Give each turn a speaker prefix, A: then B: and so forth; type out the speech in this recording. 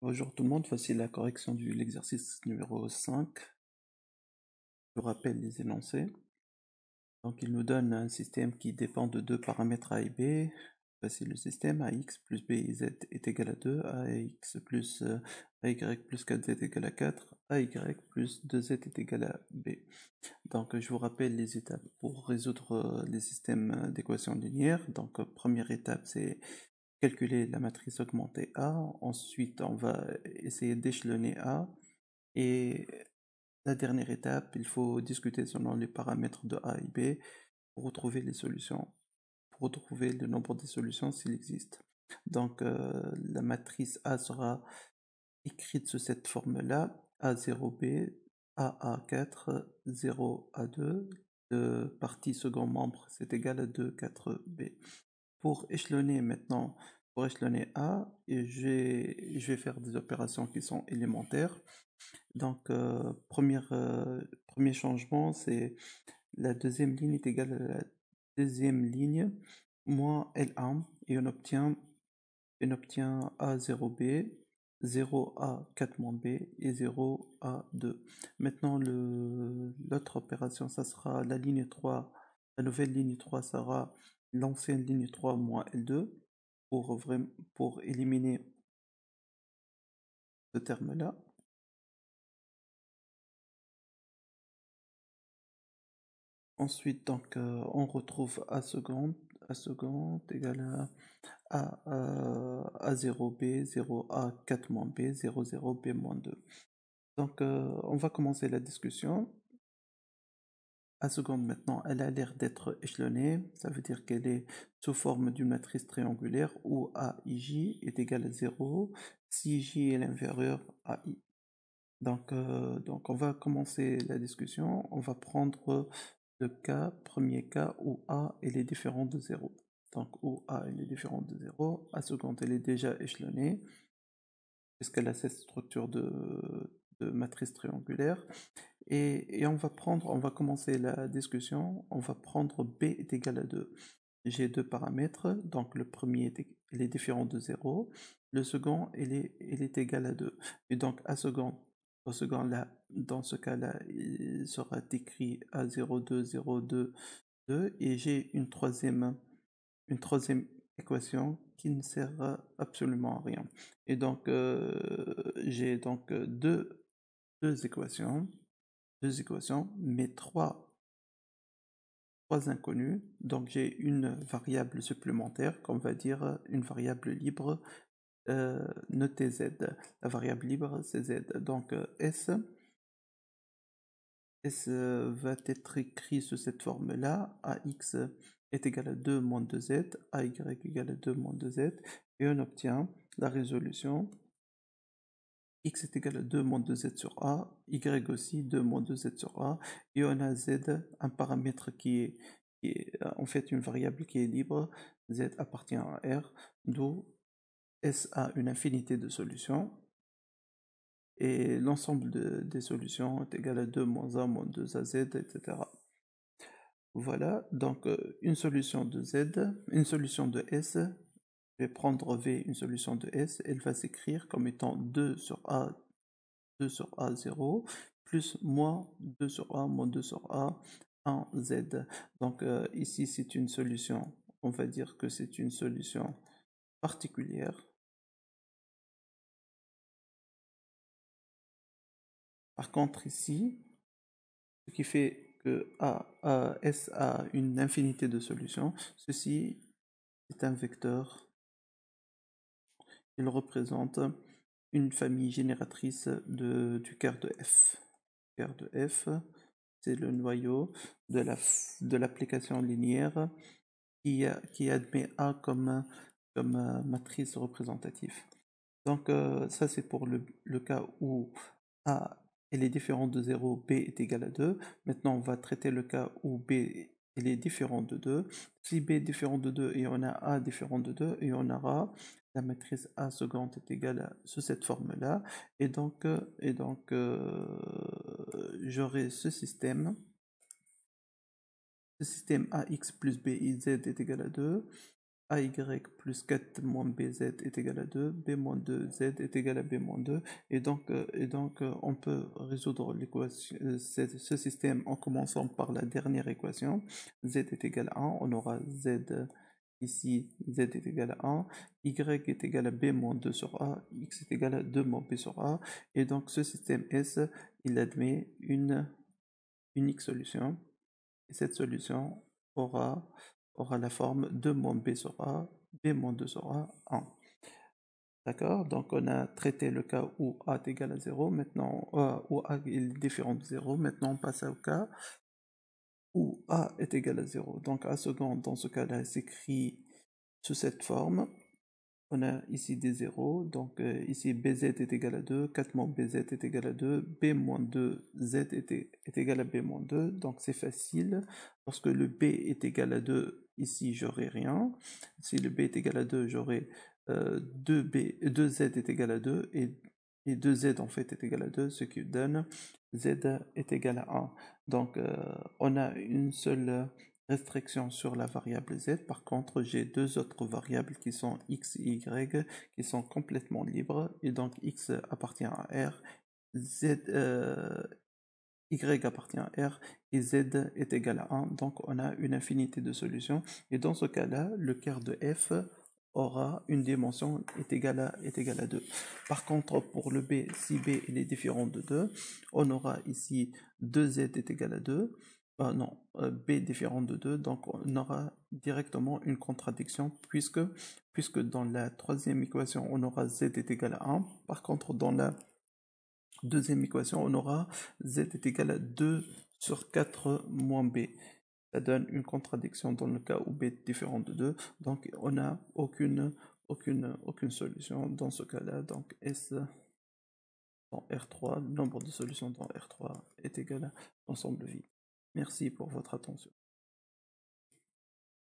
A: Bonjour tout le monde, voici la correction de l'exercice numéro 5. Je rappelle les énoncés. Donc il nous donne un système qui dépend de deux paramètres A et B. Voici le système: AX plus B et Z est égal à 2, AX plus AY plus 4Z est égal à 4, AY plus 2Z est égal à B. Donc je vous rappelle les étapes pour résoudre les systèmes d'équations linéaires. Donc première étape, c'est calculer la matrice augmentée A. Ensuite, on va essayer d'échelonner A. Et la dernière étape, il faut discuter selon les paramètres de A et B pour retrouver les solutions, pour retrouver le nombre des solutions s'il existe. Donc la matrice A sera écrite sous cette forme-là: A0B, AA4, 0A2, de partie second membre, c'est égal à 2, 4B. Pour échelonner maintenant, pour échelonner A, je vais faire des opérations qui sont élémentaires. Donc, premier changement, c'est la deuxième ligne est égale à la deuxième ligne moins L1, et on obtient A0B, 0A4-B et 0A2. Maintenant, l'autre opération, ça sera la ligne 3. La nouvelle ligne 3 sera l'ancienne ligne 3 moins L2 pour éliminer ce terme-là. Ensuite, donc, on retrouve A seconde égale à 0B, 0A4-B, 0, 0B-2. Donc, on va commencer la discussion. A seconde maintenant, elle a l'air d'être échelonnée, ça veut dire qu'elle est sous forme d'une matrice triangulaire où AIJ est égal à 0 si J est inférieur à I. Donc on va commencer la discussion, on va prendre le premier cas où A elle est différent de 0. Donc où A elle est différente de 0, A seconde elle est déjà échelonnée, puisqu'elle a cette structure de matrice triangulaire. Et on va commencer la discussion, on va prendre B est égal à 2. J'ai deux paramètres, donc le premier il est différent de 0, le second il est égal à 2. Et donc là, dans ce cas-là, il sera écrit à 0,2, 0,2, 2, et j'ai une troisième équation qui ne sert absolument à rien. Et donc j'ai donc deux équations, mais trois inconnus. Donc j'ai une variable supplémentaire, qu'on va dire une variable libre, notée Z. La variable libre, c'est Z. Donc S va être écrit sous cette forme-là: AX est égal à 2 moins 2Z, AY égale à 2 moins 2Z, et on obtient la résolution: X est égal à 2 moins 2Z sur A, Y aussi 2 moins 2Z sur A, et on a Z, un paramètre qui est en fait une variable qui est libre. Z appartient à R, d'où S a une infinité de solutions, et l'ensemble des solutions est égal à 2 moins A moins 2AZ, etc. Voilà, donc une solution de Z, une solution de S, je vais prendre V, une solution de S, elle va s'écrire comme étant 2 sur A 0, plus moins 2 sur A, moins 2 sur A, 1 Z. Donc ici c'est une solution, on va dire que c'est une solution particulière. Par contre ici, ce qui fait que S a une infinité de solutions, ceci est un vecteur, il représente une famille génératrice du cœur de F. Le cœur de F, c'est le noyau de l'application linéaire qui admet A comme matrice représentative. Donc ça c'est pour le cas où A elle est différente de 0, B est égal à 2. Maintenant on va traiter le cas où B elle est différente de 2. Si B est différent de 2 et on a A différent de 2, et on aura la matrice A seconde est égale sous cette forme-là. Et donc j'aurai ce système AX plus B et Z est égal à 2. AY plus 4 moins BZ est égal à 2, B moins 2Z est égal à B moins 2, et donc on peut résoudre l'équation, ce système en commençant par la dernière équation. Z est égal à 1, on aura Z ici, Z est égal à 1, Y est égal à B moins 2 sur A, X est égal à 2 moins B sur A, et donc ce système S, il admet une unique solution, et cette solution aura la forme 2 moins B sur A, B moins 2 sur A, 1. D'accord? Donc on a traité le cas où A est égal à 0, maintenant où A est différent de 0, maintenant on passe au cas où A est égal à 0. Donc A seconde, dans ce cas-là, s'écrit sous cette forme. On a ici des zéros, donc ici BZ est égal à 2, 4 moins BZ est égal à 2, B moins 2Z est égal à B moins 2, donc c'est facile. Lorsque le B est égal à 2, ici j'aurai rien. Si le B est égal à 2, j'aurai 2Z est égal à 2 et 2Z en fait est égal à 2, ce qui donne Z est égal à 1. Donc on a une seule restriction sur la variable z. Par contre, j'ai deux autres variables qui sont x et y qui sont complètement libres, et donc x appartient à R, y appartient à R, et z est égal à 1, donc on a une infinité de solutions, et dans ce cas-là, le quart de f aura une dimension est égale à 2. Par contre, pour le b, si b il est différent de 2, on aura ici 2z est égal à 2, non, b différent de 2, donc on aura directement une contradiction, puisque dans la troisième équation, on aura z est égal à 1, par contre dans la deuxième équation, on aura z est égal à 2 sur 4 moins b. Ça donne une contradiction dans le cas où b est différent de 2, donc on n'a aucune solution dans ce cas-là. Donc S dans R3, le nombre de solutions dans R3 est égal à l'ensemble vide. Merci pour votre attention.